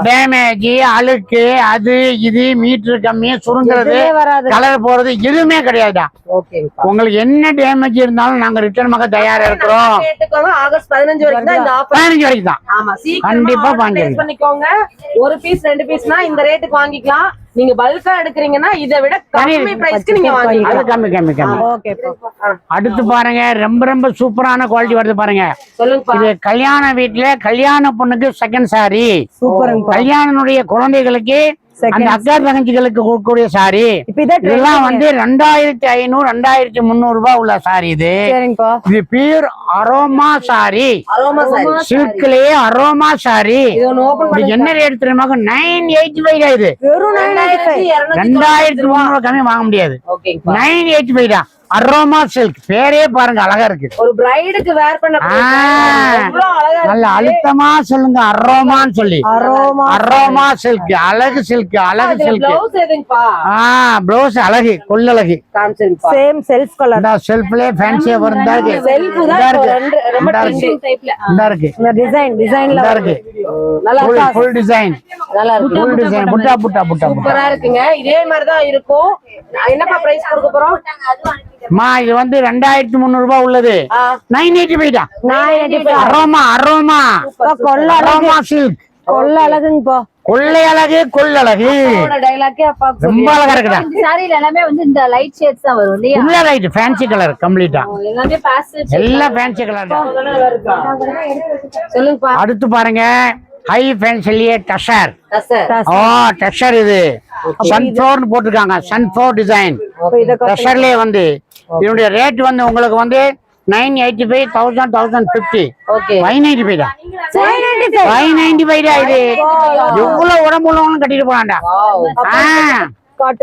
டேமேஜ், அழுக்கு, அது இது, மீட்டர் கம்மியா சுருங்குறது, கலர் போறது எதுவுமே கிடையாதுடா. உங்களுக்கு என்ன டேமேஜ் இருந்தாலும் நாங்க ரிட்டர்ன் மக தயாரா இருக்கிறோம். ஆகஸ்ட் 15 வரைக்கும் தான் இந்த ஆஃபர். 15 வரைக்கும் தான். ஆமா, கண்டிப்பா பண்ணிக்கோங்க. ஒரு பீஸ் 2 பீஸ்னா இந்த ரேட்டுக்கு வாங்கிக்கலாம். நீங்க பல்கா எடுக்கிறீங்கன்னா இதை விட கம்மி பிரைஸ்க்கு நீங்க வாங்கிக்கலாம். அது கம்மி கம்மி கம்மி. அடுத்து பாருங்க, ரொம்ப ரொம்ப சூப்பரான குவாலிட்டி வருது பாருங்க. சொல்லுங்க. இது கல்யாண வீட்டுல கல்யாண பொண்ணுக்கு செகண்ட் சாரி. கல்யாணனுடைய குழந்தைகளுக்கு அந்த அக்கா தங்கச்சிகளுக்கு கொடுக்கக்கூடிய சாரி. இதெல்லாம் வந்து 2500 2300 ரூபாய் உள்ள சாரி. இது இது பியூர் அரோமா சாரி. சில்க்லயே அரோமா சாரி. என்ன ரேட் தெரியுமா? 985 இது. 2300 கம்மி வாங்க முடியாது. 985 தான். அரோமா சில்க் பேரே பாருங்க, அழகா இருக்கு. ஒரு பிரைடுக்கு வேர் பண்ண நல்ல அழுத்தமா சொல்லுங்க, அரோமான்னு சொல்லி. அரோமா சில்க், அழகு சில்க், அழகு சில்க். ப்ளவுஸ் அழகு, கொள்ளழகு. Same self colour. செல்ஃப்லயே ஃபேன்சியா வருதா இருக்கு. டிசைன் டிசைன்ல இருக்கு. Full design. நல்லா இருக்கு. Full design. புட்டா புட்டா புட்டா சூப்பரா இருக்குங்க. இதே மாதிரி தான் இருக்கும். என்னப்பா பிரைஸ் கொடுக்க போறோம்? இது வந்து 2300 ரூபாய் உள்ளது. 985 தான். 985. Aroma aroma aroma silk. கொள்ள அழகுங்கப்பா. கொள்ளை அழகு, கொள்ளழகு. ரொம்ப அழகா இருக்குடா. சாரில எல்லாமே வந்து இந்த லைட் ஷேட்ஸ் தான் வரும் இல்லையா? இல்ல லைட் ஃபேன்சி கலர் கம்ப்ளீட்டா. எல்லாமே பாஸ்டல் எல்லாம் ஃபேன்சி கலர் தான். சொல்லுங்கப்பா. அடுத்து பாருங்க, ஹை ஃபேன்சிலியே டஷர். டஷர் இது சன்ஃப்ளவர் போட்டுருக்காங்க. சன்ஃப்ளவர் டிசைன் டஷர்லயே வந்து இதனுடைய ரேட் வந்து உங்களுக்கு வந்து 985, 1000, 1050. ஓகே 595 தான். 595 தான் இது. எவ்வளவு உடம்பு உள்ளவங்களும் கட்டிட்டு போலாம்டா.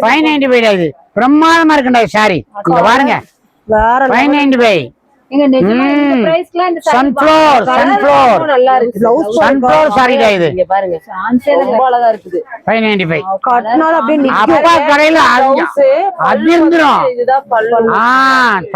595 தான் இது. பிரமாதமா இருக்குண்டா சாரி. இங்க பாருங்க. வேற 595. நீங்க நிஜமா இந்த பிரைஸ்க்குலாம் இந்த saree சன்ஃப்ளவர் நல்லா இருக்கு சன்ஃப்ளவர் சாரி தான் இது. இங்க பாருங்க சான்ஸே இல்ல. ரொம்ப அழகா இருக்குது 595. கட்டினாலும் அப்படியே நிக்கும். அப்பா கடையில அதிர்ந்துரும். இதுதான் பல்லு.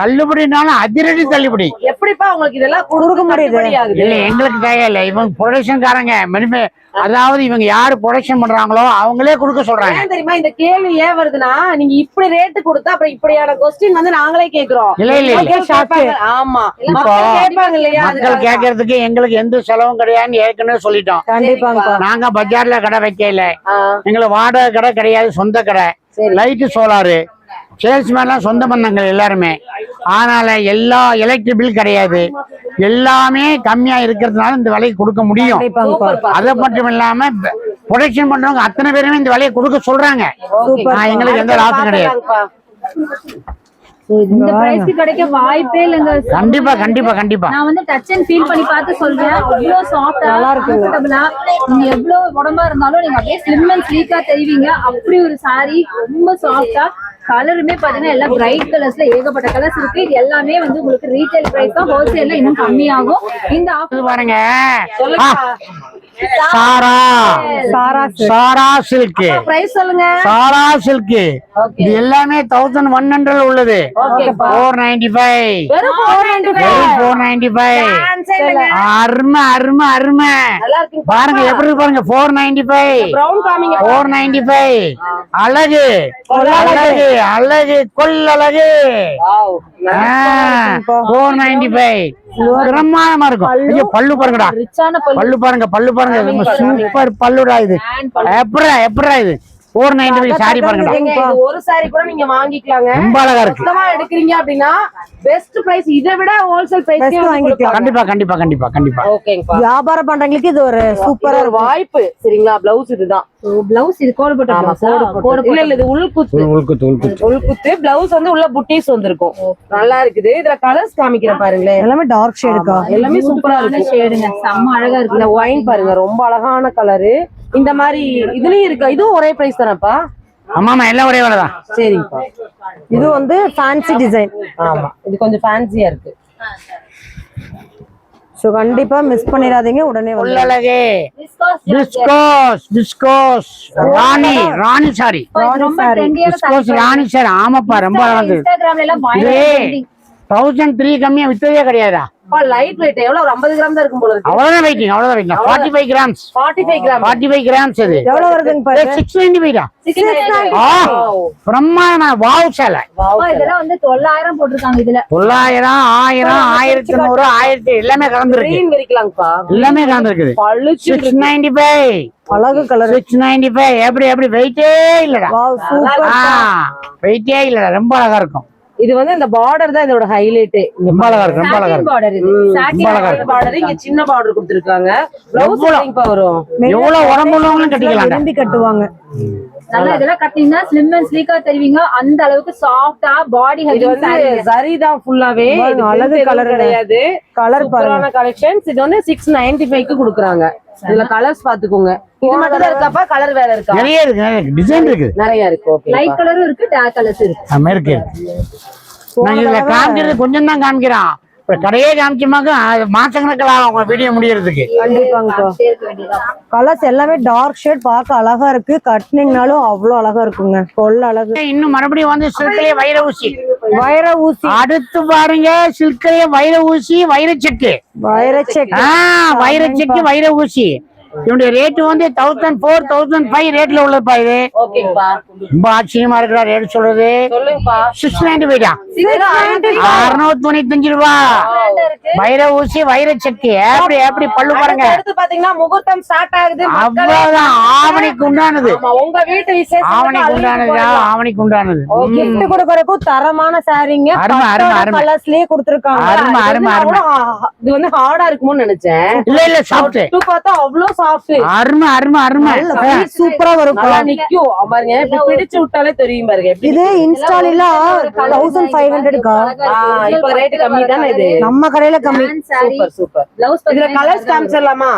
தள்ளுபடினாலும் அதிரடி தள்ளுபடி. எப்படிப்பா உங்களுக்கு இதெல்லாம் கொடுக்க முடியுது இல்ல எங்களுக்கு தேவையில்ல. இவங்க ப்ரொடக்ஷன்காரங்க மினிமே, அதாவது இவங்க யாரு ப்ரொடக்ஷன் பண்றாங்களோ அவங்களே கொடுக்க சொல்றாங்க. ஏன் தெரியுமா இந்த கேள்வி ஏன் வருதுன்னா, நீங்க இப்படி ரேட் கொடுத்தா அப்புறம் இப்படியான கொஸ்டின் வந்து நாங்களே கேக்குறோம். இல்ல இல்ல இல்ல கேட்பாங்க. ஆமா இப்போ மக்கள் கேட்பாங்க இல்லையா, மக்கள் கேட்கறதுக்கு எங்களுக்கு எந்த செலவும் கிடையாதுன்னு ஏற்கனவே சொல்லிட்டோம். கண்டிப்பாங்கப்பா. நாங்க பஜார்ல கடை வைக்கல, ஆ, எங்களுக்கு வாடகை கடை கிடையாது, சொந்த கடை. சரி. லைட்டு சோலாரு சேல்ஸ்மேன்லாம் சொந்த பந்தங்கள் எல்லாருமே. அதனால எல்லா எலக்ட்ரிக் பில் கிடையாது, எல்லாமே கம்மியா இருக்கிறதுனால இந்த விலைக்கு கொடுக்க முடியும். கண்டிப்பாங்கப்பா. அது மட்டும் இல்லாம ப்ரொடக்ஷன் பண்றவங்க அத்தனை பேருமே இந்த விலையை கொடுக்க சொல்றாங்க. எங்களுக்கு எந்த லாபம் கிடையாது. இந்த பிரைஸ்க்கு கிடைக்க வாய்ப்பே இல்லைங்க. கண்டிப்பா கண்டிப்பா கண்டிப்பா. நான் வந்து டச் அண்ட் ஃபீல் பண்ணி பார்த்து சொல்றேன். அவ்வளோ சாஃப்டா கம்ஃபர்டபுளா, நீங்க எவ்வளவு உடம்பா இருந்தாலும் நீங்க அப்படியே ஸ்லிம் அண்ட் ஸ்லீக்கா தெரிவிங்க. அப்படி ஒரு saree ரொம்ப சாஃப்டா. கலருமே பாத்தீங்கன்னா எல்லாம் பிரைட் கலர்ஸ்ல ஏகப்பட்ட கலர்ஸ் இருக்கு. இது எல்லாமே வந்து உங்களுக்கு ரீட்டைல் பிரைஸ் தான், ஹோல்சேல்ல இன்னும் கம்மியாகும். இந்த ஆஃபர் பாருங்க, சாரா சில்க், பிரைஸ் சொல்லுங்க. சாரா சில்க் இது எல்லாமே 1100 உள்ளது. 495, வெறும் 495. 495. அருமை அருமை அருமை. நல்லா இருக்கு பாருங்க எப்படி இருக்கு பாருங்க. 495, பிரவுன் காமிங்க. 495. அழகு அழகு அழகு கொள்ளழகு. வாவ் 495 பிரமாதமா இருக்கும். ஐயோ பல்லு பாருங்கடா, ரிச்சான பல்லு பாருங்க, பல்லு பாருங்க, சூப்பர் பல்லுடா இது. எப்படா இது 495 சாரி பாருங்கடா. இது ஒரு saree கூட நீங்க வாங்கிக்கலாங்க. ரொம்ப அழகா இருக்கு. மொத்தமா எடுக்கிறீங்க அப்படின்னா பெஸ்ட் பிரைஸ், இதை விட ஹோல்சேல் பிரைஸ் வாங்கிக்கலாம். கண்டிப்பா கண்டிப்பா கண்டிப்பா கண்டிப்பா. ஓகேங்கப்பா. வியாபாரம் பண்றவங்களுக்கு இது ஒரு சூப்பரா ஒரு வாய்ப்பு. சரிங்களா, பிளவுஸ் இதுதான். பிளவுஸ் இது கோடு போட்ட ஆமா, blouse. இல்ல இல்ல இது உள்குத்து. உள்குத்து பிளவுஸ் வந்து உள்ள புட்டிஸ் வந்திருக்கும். நல்லா இருக்குது. இதுல கலர்ஸ் காமிக்கிறேன் பாருங்களேன். எல்லாமே டார்க் ஷேடுக்கா. எல்லாமே சூப்பரா இருக்கு. ஷேடுங்க செம்ம அழகா இருக்கு. இந்த ஒயின் பாருங்க, ரொம்ப அழகான கலரு. இந்த மாதிரி இதுலயும் இருக்கு. இதுவும் ஒரே பிரைஸ் தானப்பா? ஆமாமா எல்லாம் ஒரே வேலை தான். சரிங்கப்பா. இது வந்து ஃபேன்சி டிசைன். ஆமா, இது கொஞ்சம் ஃபேன்சியா இருக்கு. சோ கண்டிப்பா மிஸ் பண்ணிராதீங்க. உடனே வந்து கொள்ளழகு Viscose விஸ்கோஸ் ராணி சாரி. ரொம்ப trendy-யான விஸ்கோஸ் ராணி சாரி. ஆமாப்பா ரொம்ப அழகா இருக்கு. Instagramல எல்லாம் பயங்கர trending. 1003 கம்மியா வித்ததே கிடையாதா? லைட் வெயிட் எவ்வளவு? ஒரு 50 கிராம் தான் இருக்கும் போல இருக்கு. அவ்வளவுதான் வெயிட்டிங், அவ்வளவுதான் வெயிட்டிங். 45 கிராம்ஸ். 45 கிராம். 45 கிராம்ஸ் இது. எவ்வளவு வருதுங்க பாருங்க. 695 டா. 695. பிரம்மாண்டமா வாவ் சேலை. அப்பா, இதெல்லாம் வந்து 900 போட்டிருக்காங்க இதுல. 900, 1000, 1100, 1000 எல்லாமே கலந்துருக்கு. கிரீன் விரிக்கலாம்ப்பா. எல்லாமே கலந்துருக்குது. பழுச்சு 695. அழகு கலர். 695 எப்படி வெயிட்டே இல்லடா. Wow super. வெயிட்டே இல்லடா, ரொம்ப அழகா இருக்கும். இது வந்து இந்த பார்டர் தான் இதோட ஹைலைட். ரொம்ப அழகா இருக்கு, ரொம்ப அழகா Satin இருக்கு. border இது. Satin அழகா இருக்கு. பார்டர் இங்க சின்ன பார்டர் கொடுத்திருக்காங்க. பிளவுஸ் எவ்வளவுப்பா வரும்? எவ்வளவு உடம்புள்ளவங்களும் கட்டிக்கலாம். விரும்பி கட்டுவாங்க. நல்லா இதெல்லாம் கட்டிங்கன்னா ஸ்லிம் அண்ட் ஸ்லீக்கா தெரிவிங்க. அந்த அளவுக்கு சாஃப்டா பாடி இது வந்து சரி தான் ஃபுல்லாவே. பாருங்க, அழகு colour கிடையாது. கலர் பாருங்க. சூப்பரான கலெக்ஷன்ஸ். இது வந்து 695 க்கு கொடுக்குறாங்க. இதுல கலர்ஸ் பாத்துக்கோங்க. இது மட்டும் தான் இருக்காப்பா? கலர் வேற இருக்கா? நிறைய இருக்கு, டிசைன் இருக்கு, நிறைய இருக்கு. ஓகே, லைட் கலரும் இருக்கு, டார்க் கலர்ஸ் இருக்கு. நம்ம இருக்கு. நான் இதுல காமிக்கிறது கொஞ்சம் தான் காமிக்கிறான். இப்ப கடையே காமிச்சமாக்க மாசக்கணக்கில் ஆகும் வீடியோ முடியறதுக்கு. கண்டிப்பாங்க. சேர்க்க வேண்டியதான். கலர்ஸ் எல்லாமே டார்க் ஷேட், பார்க்க அழகா இருக்கு. கட்டினீங்கனாலும் அவ்வளவு அழகா இருக்குங்க. கொள்ள அழகு. இன்னும் மறுபடியும் வந்து சில்கிலேயே வைர ஊசி. வைர ஊசி. அடுத்து பாருங்க, சில்கிலேயே வைர ஊசி, வைரச்செக்கு. வைரச்செக். வைரச்செக்கு, வைர ஊசி. இவனுடைய ரேட் வந்து 1004, 1005 ரேட்ல உள்ளதுப்பா. இது ஓகேப்பா. ரொம்ப ஆச்சரியமா இருக்கிற ரேட் சொல்றது. சொல்லுங்கப்பா. 695 695. 695 ரூபா. வைர ஊசி வைர செக்கு எப்படி பல்லு பாருங்க. அடுத்து பாத்தீங்கன்னா முகூர்த்தம் ஸ்டார்ட் ஆகுது. அவ்வளவுதான் ஆவணிக்கு உண்டானது. உங்க வீட்டு விசேஷம் ஆவணிக்கு உண்டானது. ஆவணிக்கு உண்டானது. gift கொடுக்கறதுக்கும் தரமான சாரீங்க. அருமை அருமை அருமை கலர்ஸ்லயே கொடுத்திருக்காங்க. அருமை அருமை அருமை. இது வந்து ஹார்டா இருக்குமோன்னு நினைச்சேன். இல்ல சாஃப்ட். பார்த்தா அவ்வளவு சாஃப்ட். அருமை அருமை அருமை. சூப்பரா வரும். நல்லா நிக்கும் பாருங்க. இப்படி பிடிச்சு விட்டாலே தெரியும் பாருங்க. இது இன்ஸ்டால் இல்ல 1500க்கா. இப்ப ரேட் கம்மி தானே இது. நம்ம கடையில கம்மி. Super super. இதுல கலர்ஸ் காமிச்சிடலாமா?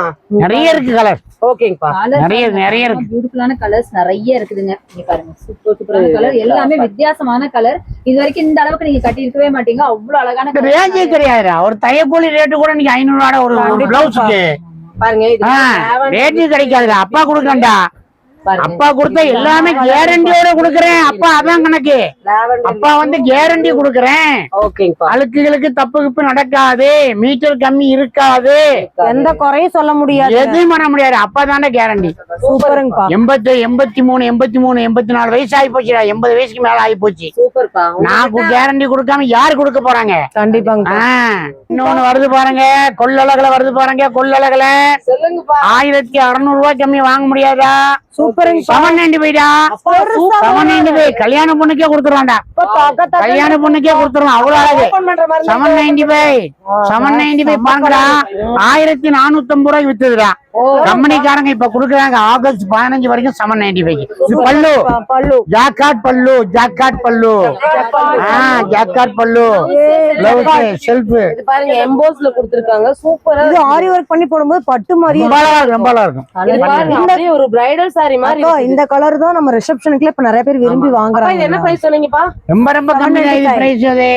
நிறைய இருக்கு கலர். ஓகேங்கப்பா. நிறைய இருக்கு. பியூட்டிஃபுல்லான கலர்ஸ் நிறைய இருக்குதுங்க. இங்க பாருங்க சூப்பரான கலர். எல்லாமே வித்தியாசமான கலர். இது வரைக்கும் இந்த அளவுக்கு நீங்க கட்டி இருக்கவே மாட்டீங்க. அவ்வளவு அழகான கலர். ரேஞ்சே கிடையாதுடா. ஒரு தையக்கூலி ரேட்டு கூட நீங்க 500 ஒரு பிளவுஸ்க்கு பாருங்க. இது ரேட்டு கிடைக்காதுடா. அப்பா கொடுக்கண்டா. அப்பா கொடுத்த எல்லாமே கேரண்டியோட கொடுக்கறேன். அப்பா அதான் கணக்கு. அப்பா வந்து கேரண்டி கொடுக்கறேன். ஓகேங்கப்பா. அழுக்குகளுக்கு தப்பு கிப்பு நடக்காது. மீட்டர் கம்மி இருக்காது. எந்த குறையும் சொல்ல முடியாது. எதுவும் பண்ண முடியாது. அப்பா தானே கேரண்டி. சூப்பருங்கப்பா. 83 84 வயசு ஆகி போச்சுடா. 80 வயசுக்கு மேல ஆகி போச்சு. சூப்பர்ப்பா. நான் கேரண்டி கொடுக்காம யாரு கொடுக்க போறாங்க? கண்டிப்பாங்க. இன்னொன்னு வருது பாருங்க. கொள்ளழகுல வருது பாருங்க. கொள்ளழகுல சொல்லுங்கப்பா. 1600 ரூபாய் கம்மி வாங்க முடியாதா? சூப்பருங்க. 795 795 கல்யாண பொண்ணுக்கே கொடுத்துருவான்டா. கல்யாண பொண்ணுக்கே கொடுத்துருவான். அவ்வளவு அழகு. 795 பாருங்கடா. 1450 ரூபாய்க்கு வித்துதுடா. கம்பெனிக்காரங்க இப்ப குடுக்குறாங்க. ஆகஸ்ட் 15 வரைக்கும் 795. இது பல்லு பல்லு ஜாக்காட் பல்லு. ஜாக்காட் பல்லு. ஜாக்காட் பல்லு. Blouse self. இது பாருங்க எம்போஸ்ல கொடுத்திருக்காங்க. சூப்பரா. இது ஆரி ஒர்க் பண்ணி போடும்போது பட்டு மாதிரி ரொம்ப நல்லா இருக்கும். இது பாருங்க அப்படியே ஒரு பிரைடல் சாரி மாதிரி. இந்த கலர் தான் நம்ம ரிசப்ஷனுக்குள்ள இப்ப நிறைய பேர் விரும்பி வாங்குறாங்க. இது என்ன பிரைஸ் சொன்னீங்கப்பா? ரொம்ப கம்மி தான் இது பிரைஸ். அது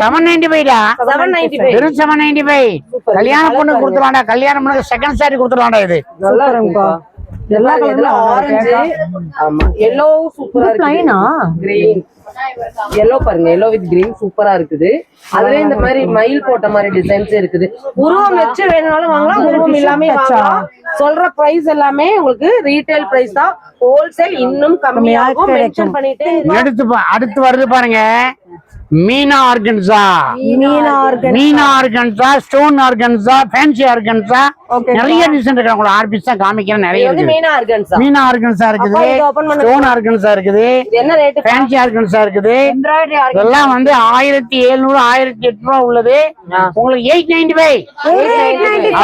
1795 டா. 795. வெறும் 795. கல்யாண பொண்ணு கொடுத்துருவாண்டா. கல்யாண பொண்ணுக்கு செகண்ட் சாரி கொடுத்துருவாண்டா. இது நல்லா இருக்குப்பா. எல்லா கலர்ல ஆரஞ்சு. ஆமா எல்லோ சூப்பரா இருக்கு. ப்ளைனா கிரீன் எல்லோ பாருங்க. எல்லோ வித் கிரீன் சூப்பரா இருக்குது. அதுல இந்த மாதிரி மயில் போட்ட மாதிரி டிசைன்ஸ் இருக்குது. உருவம் வச்சு வேணும்னாலும் வாங்கலாம். உருவம் இல்லாம வாங்கலாம். சொல்ற பிரைஸ் எல்லாமே உங்களுக்கு ரீட்டைல் பிரைஸ் தான். ஹோல்சேல் இன்னும் கம்மியாகும். மென்ஷன் பண்ணிட்டு அடுத்து வருது பாருங்க. Meena organza. Meena organza, stone organza, fancy organza. நிறைய டிசைன் இருக்கு. உங்களுக்கு ஆர்பிஸ் தான் காமிக்கிறேன். நிறைய இருக்கு. மீனா ஆர்கன்சா இருக்குது. ஸ்டோன் ஆர்கன்சா இருக்குது. என்ன ரேட்? ஃபேன்சி ஆர்கன்சா இருக்குது. இதெல்லாம் வந்து 1700 1800 உள்ளது. உங்களுக்கு 895.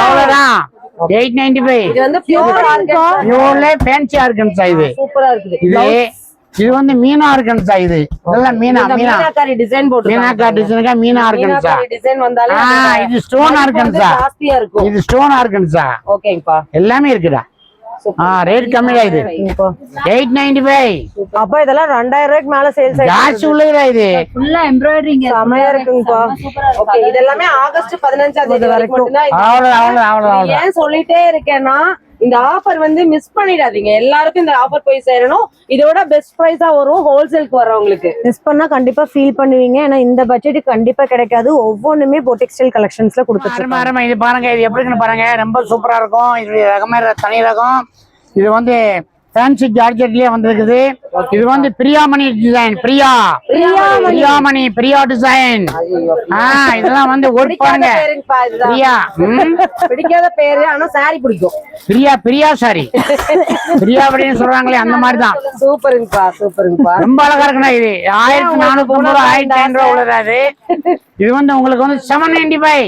அவ்வளவுதான். 895. இது வந்து பியூர் ஆர்கன்சா. பியூர்ல ஃபேன்சி ஆர்கன்சா. இது சூப்பரா இருக்குது. இது வந்து மீனா ஆர்கன்சா. இது இதெல்லாம் மீனாக்காரி டிசைன் போட்டு மீனாக்காரி டிசைனுக்கா மீனா ஆர்கன்சா. டிசைன் வந்தாலே இது ஸ்டோன் ஆர்கன்சா. ஜாஸ்தியா இருக்கும். இது ஸ்டோன் ஆர்கன்சா. ஓகேங்கப்பா. எல்லாமே இருக்குடா. ரேட் கம்மியா. இது 895. அப்ப இதெல்லாம் 2000 ரூபாய்க்கு மேல சேல்ஸ் ஜாஸ்தி உள்ளதுடா. இது ஃபுல்லா எம்ப்ராய்டரிங்க. செமையா இருக்குங்கப்பா. ஓகே இதெல்லாமே ஆகஸ்ட் 15ஆம் தேதி வரைக்கும் தான். அவ்வளவு ஏன் சொல்லிட்டே இருக்கேன்னா இந்த ஆஃபர் வந்து மிஸ் பண்ணிடாதீங்க. எல்லாருக்கும் இந்த ஆஃபர் போய் சேரணும். இதோட பெஸ்ட் பிரைஸா வரும் ஹோல்சேலுக்கு வரவங்களுக்கு. மிஸ் பண்ணா கண்டிப்பா ஃபீல் பண்ணுவீங்க. ஏன்னா இந்த பட்ஜெட்டுக்கு கண்டிப்பா கிடைக்காது. ஒவ்வொன்றுமே டெக்ஸ்டைல் கலெக்ஷன்ஸ்ல கொடுத்துருக்காங்க. இது பாருங்க. இது எப்படின்னு பாருங்க. ரொம்ப சூப்பரா இருக்கும். இது ரகமே தனி ரகம். இது வந்து ஃபேன்சி ஜார்ஜெட்லயே வந்திருக்குது. இது வந்து பிரியாமணி டிசைன். பிரியா டிசைன். இதெல்லாம் வந்து ஒர்க் பாருங்க. பிரியா பிடிக்காத பேரு ஆனா சாரி பிடிக்கும். பிரியா சாரி. பிரியா அப்படின்னு சொல்றாங்களே அந்த மாதிரி தான். சூப்பருங்கப்பா. ரொம்ப அழகா இருக்குண்ணா. இது 1450 1500 உள்ளது. இது வந்து உங்களுக்கு வந்து 795.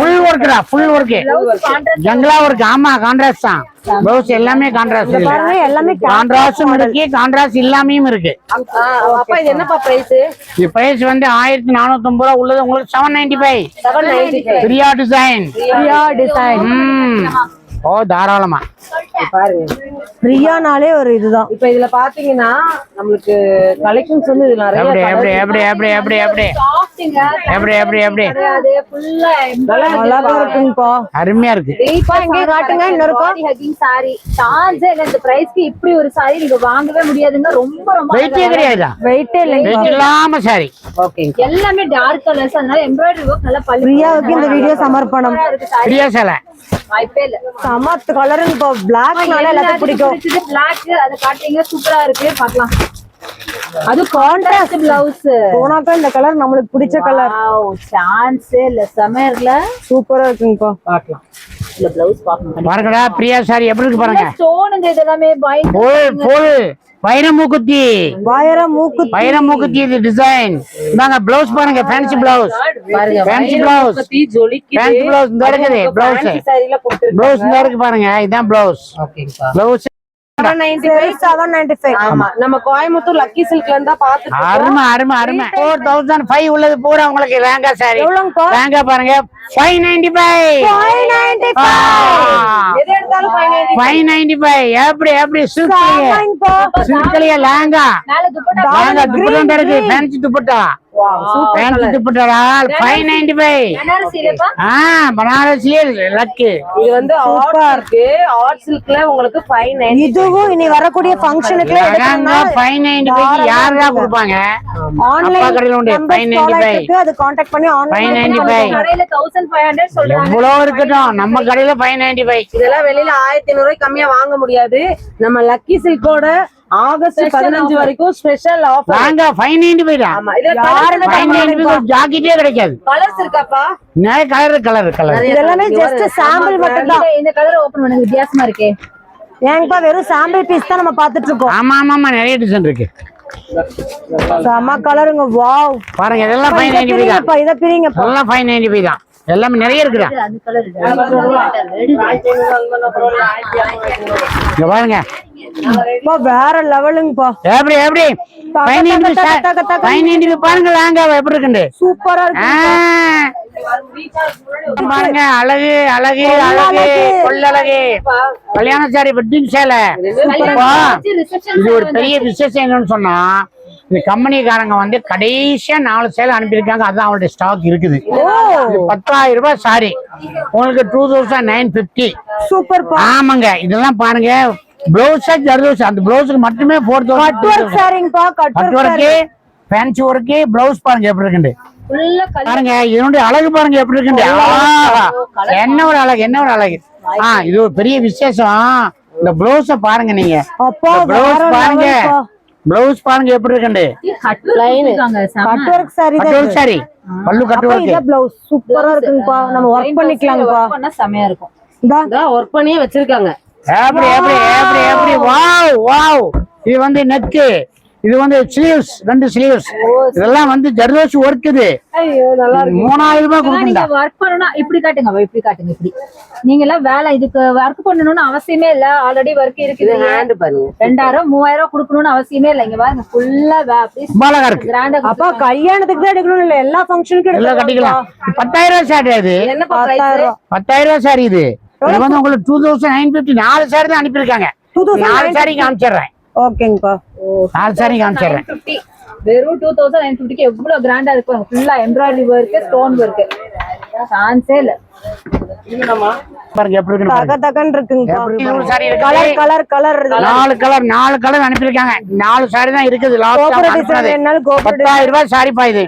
ஃபுல் ஒர்க்டா. Full work. ஜங்கலா ஒர்க். ஆமா கான்ட்ராஸ்ட் தான். பிளவுஸ் எல்லாமே கான்ட்ராஸ்ட். எல்லாமே கான்ட்ராஸ்டும் இருக்கு. கான்ட்ராஸ்ட் இல்லாமையும் இருக்கு. அப்பா இது என்னப்பா பிரைஸ்? இது பிரைஸ் வந்து 1450 ரூபாய் உள்ளது. உங்களுக்கு 795. பிரியா டிசைன். ஓ தாராளமா பாருங்க. பிரியானாலே ஒரு இதுதான். இப்ப இதுல பாத்தீங்கன்னா நம்மளுக்கு கலெக்ஷன்ஸ் வந்து இதுல நிறைய அழகா இருக்குங்கப்பா. அருமையா இருக்கு. காட்டுங்க. இன்னொரு சாரி சார்ஜே இல்ல. இந்த பிரைஸ்க்கு இப்படி ஒரு சாரி நீங்க வாங்கவே முடியாதுங்க. ரொம்ப வெயிட்டே கிடையாதா? வெயிட்டே இல்லைங்க. வெயிட் இல்லாம சாரி. ஓகே எல்லாமே டார்க் கலர்ஸ். அதனால எம்ப்ராய்டரி ஒர்க் நல்லா பல்லு. பிரியாவுக்கு இந்த வீடியோ சமர்ப்பணம். பிரியா சேலை வாய்ப்பே இல்ல. சம கலருங்க. பிளாக்னால எல்லாத்துக்கும் பிடிக்கும். பிளாக் அதை காட்டுறீங்க. சூப்பரா இருக்கு. பாக்கலாம். அது கான்ட்ராஸ்ட் பிளவுஸ். போனாக்கா இந்த கலர் நம்மளுக்கு பிடிச்ச கலர். சான்ஸ் இல்ல, சமர்ல சூப்பரா இருக்குங்கப்பா. பார்க்கலாம். இல்ல பிளவுஸ் பாக்கணும். பாருங்கடா பிரியா சாரி எப்படி இருக்கு பாருங்க. ஸ்டோனுங்க இதெல்லாமே ஃபுல் வைர மூக்குத்தி. வைர மூக்குத்தி இது டிசைன். இந்தாங்க ப்ளவுஸ் பாருங்க, ஃபேன்சி ப்ளவுஸ். பாருங்க ஃபேன்சி ப்ளவுஸ். பத்தி ஜொலிக்குது. ஃபேன்சி ப்ளவுஸ் இந்த இருக்குது. ப்ளவுஸ் சாரில கொடுத்திருக்காங்க. ப்ளவுஸ் இந்த இருக்கு பாருங்க. இதான் ப்ளவுஸ். ஓகேங்கப்பா. ப்ளவுஸ் 795. ஆமா, நம்ம கோயம்புத்தூர் லக்கி சில்க்ல இருந்தா பாத்துட்டு அருமை அருமை அருமை. 4005 உள்ளது பூரா உங்களுக்கு லேங்கா சாரி. எவ்வளவுங்கப்பா? லேங்கா பாருங்க 595. 595. எது எடுத்தாலும் 595. எப்படி எப்படி சில்க்லயே லேங்கா. மேல துப்பட்டா லேங்கா துப்பட்டா இருக்கு. ஃபேன்சி துப்பட்டா. ஃபேன்சி துப்பட்டாடா 595. பனாரசிலப்பா. பனாரசியே லக்கு. இது வந்து ஆர்ட் சில்க்ல உங்களுக்கு 590. இதுவும் இனி வரக்கூடிய ஃபங்க்ஷனுக்கு அதாங்க 595 யாரா கொடுப்பாங்க? அப்பா கடையில உண்டு 595. அது கான்டாக்ட் பண்ணி ஆன்லைன் 595 கடையில 1500 சொல்றாங்க. எவ்வளவு இருக்கட்டும், நம்ம கடையில 595. இதெல்லாம் வெளியில 1500 ரூபாய்க்கு கம்மியா வாங்க முடியாது. நம்ம லக்கி சில்கோட ஆகஸ்ட் 15 வரைக்கும் ஸ்பெஷல் ஆஃபர். வாங்க 595 தான். ஆமா, இதுல 595 ஜாக்கெட்டே கிடைக்காது. கலர்ஸ் இருக்காப்பா? நிறைய கலர் இதெல்லாமே ஜஸ்ட் சாம்பிள் மட்டும் தான். இந்த கலர் ஓபன் பண்ணுங்க, வித்தியாசமா இருக்கே. ஏங்கப்பா வெறும் சாம்பிள் பீஸ் தான் நம்ம பாத்துட்டு இருக்கோம். ஆமா நிறைய டிசைன் இருக்கு. செம கலருங்க. வாவ் பாருங்க இதெல்லாம் 595 தான். இத பிரிங்கப்பா. எல்லாம் 595 தான். எல்லாமே நிறைய இருக்குடா. அந்த கலர் இங்க பாருங்க வேற லெவலுங்கப்பா. எப்படி 595 பாருங்க லேங்கா எப்படி இருக்குண்டு. சூப்பரா இருக்கு. பாருங்க அழகு அழகு அழகு கொள்ளழகு கல்யாண சாரி வெட்டிங் சேலை. இது ஒரு பெரிய விசேஷம் என்னன்னு சொன்னா, இந்த கம்பெனிக்காரங்க வந்து கடைசியா 4 சேலை அனுப்பியிருக்காங்க. அதான் அவங்களுடைய ஸ்டாக் இருக்குது. இது 10,000 ரூபாய் சாரி, உங்களுக்கு 2950. சூப்பர். ஆமாங்க இதெல்லாம் பாருங்க. பிளவுஸ் ஜர்தோஸ் அந்த பிளவுஸ்க்கு மட்டுமே 4000. கட் ஒர்க் சாரிங்கப்பா. Cut work fancy work blouse பாருங்க எப்படி இருக்குண்டு. ஃபுல்லா பாருங்க இதனுடைய அழகு பாருங்க எப்படி இருக்குண்டு. என்ன ஒரு அழகு, என்ன ஒரு அழகு. இது ஒரு பெரிய விசேஷம். இந்த பிளவுஸ பாருங்க நீங்க. பிளவுஸ் பாருங்க, பிளவுஸ் பாருங்க எப்படி இருக்குண்டு. Cut work sari cut work sari pallu cut work. இத பிளவுஸ் சூப்பரா இருக்குங்கப்பா. நம்ம வொர்க் பண்ணிக்கலாம்ப்பா. பண்ணா செமையா இருக்கும். இந்தா ஒர்க் பண்ணியே வச்சிருக்காங்க. எப்படி வாவ் வாவ். இது வந்து நெக், இது வந்து ஸ்லீவ்ஸ், 2 ஸ்லீவ்ஸ். இதெல்லாம் வந்து ஜர்தோஷ் ஒர்க். இது ஐயோ நல்லா இருக்கு. 3000 ரூபாய் நீங்க கொடுக்கண்டா. ஒர்க் பண்ணனும்னா இப்படி காட்டுங்க, இப்படி காட்டுங்க. இப்படி நீங்க எல்லாம் வேலை இதுக்கு ஒர்க் பண்ணணும்னு அவசியமே இல்ல. ஆல்ரெடி ஒர்க் இருக்குது. ஹேண்ட் பாருங்க. 2000 3000 கொடுக்கணும்னு அவசியமே இல்ல. இங்க பாருங்க ஃபுல்லா அழகா இருக்கு. கிராண்டா. அப்பா கல்யாணத்துக்கு தான் எடுக்கணும் இல்ல, எல்லா ஃபங்க்ஷனுக்கும் எல்லாம் கட்டிக்கலாம். 10,000 ரூபாய் சாரி. இது என்ன பிரைஸ்? 10,000 ரூபாய் சாரி. இது வந்து உங்களுக்கு 2950. 4 சாரி தான் அனுப்பியிருக்காங்க. 4 சாரி காமிச்சிடுறேன். ஓகேங்கப்பா. 4 சாரி காமிச்சிடுறேன். வெறும் 2950க்கு எவ்வளவு கிராண்டா இருக்கு. ஃபுல்லா எம்ப்ராய்டரி ஒர்க், ஸ்டோன் ஒர்க். சான்ஸே இல்ல. பாருங்க எப்படி இருக்கு. தக தகன்னு இருக்குங்கப்பா. ஒரு சாரி கலர் இருக்கு. கலர் கலர் 4 கலர் அனுப்பியிருக்காங்க. 4 சாரி தான் இருக்குது. கோபுர டிசைன் என்னால கோபுர 10,000 ரூபாய் சாரி பா. இது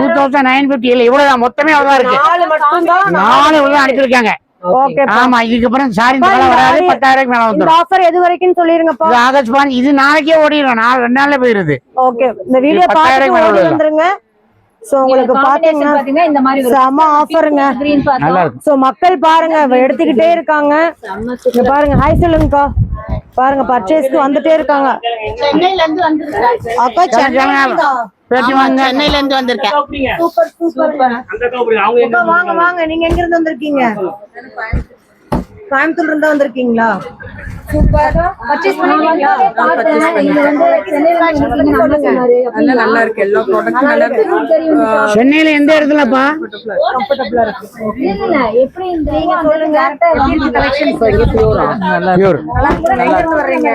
2950 இல்ல, இவ்வளவுதான் மொத்தமே அவ்வளவுதான் இருக்கு. 4 மட்டும் தான். 4 இவ்வளவு அனுப்பியிருக்காங்க. ஓகே. ஆமா இதுக்கு அப்புறம் சாரி இந்த கலர் வராது. 10,000 மேல இந்த வந்துரும். ஆஃபர் எது வரைக்கும் சொல்லிருங்கப்பா. இது ஆகஸ்ட் 15. இது நாளைக்கே ஓடிடும். 2 நாள்ல போயிருது. ஓகே. இந்த வீடியோ 10,000 பார்த்து மேல ஓடி வந்துருங்க. சோ உங்களுக்கு பாத்தீங்கன்னா பாத்தீங்கன்னா இந்த மாதிரி செம ஆஃபருங்க. கிரீன் பார்த்தா நல்லா இருக்கும். சோ மக்கள் பாருங்க எடுத்துக்கிட்டே இருக்காங்க. இங்க பாருங்க. ஹாய் சொல்லுங்கக்கா. பாருங்க பர்ச்சேஸ்க்கு வந்துட்டே இருக்காங்க. சென்னையில இருந்து வந்திருக்காங்க. அக்கா சென்னையில இருந்து வந்திருக்கேன். Super super. அக்கா வாங்க வாங்க. நீங்க எங்க இருந்து வந்திருக்கீங்க? கோயம்புத்தூர்ல இருந்து வந்திருக்கீங்களா? சூப்பர். பர்ச்சேஸ் பண்ணீங்களா? இது வந்து சென்னையில இருந்து நம்ம சொன்னாரு. நல்லா இருக்கு. எல்லா ப்ராடக்ட்டும் நல்லா இருக்கு. சென்னையில எந்த இடத்துலப்பா? கம்ஃபர்ட்டபிளா இருக்கு. இல்ல எப்படி இந்த நீங்க சொல்லுங்க. எப்படி இருக்கு கலெக்ஷன்? பியூர். எங்க இருந்து வர்றீங்க?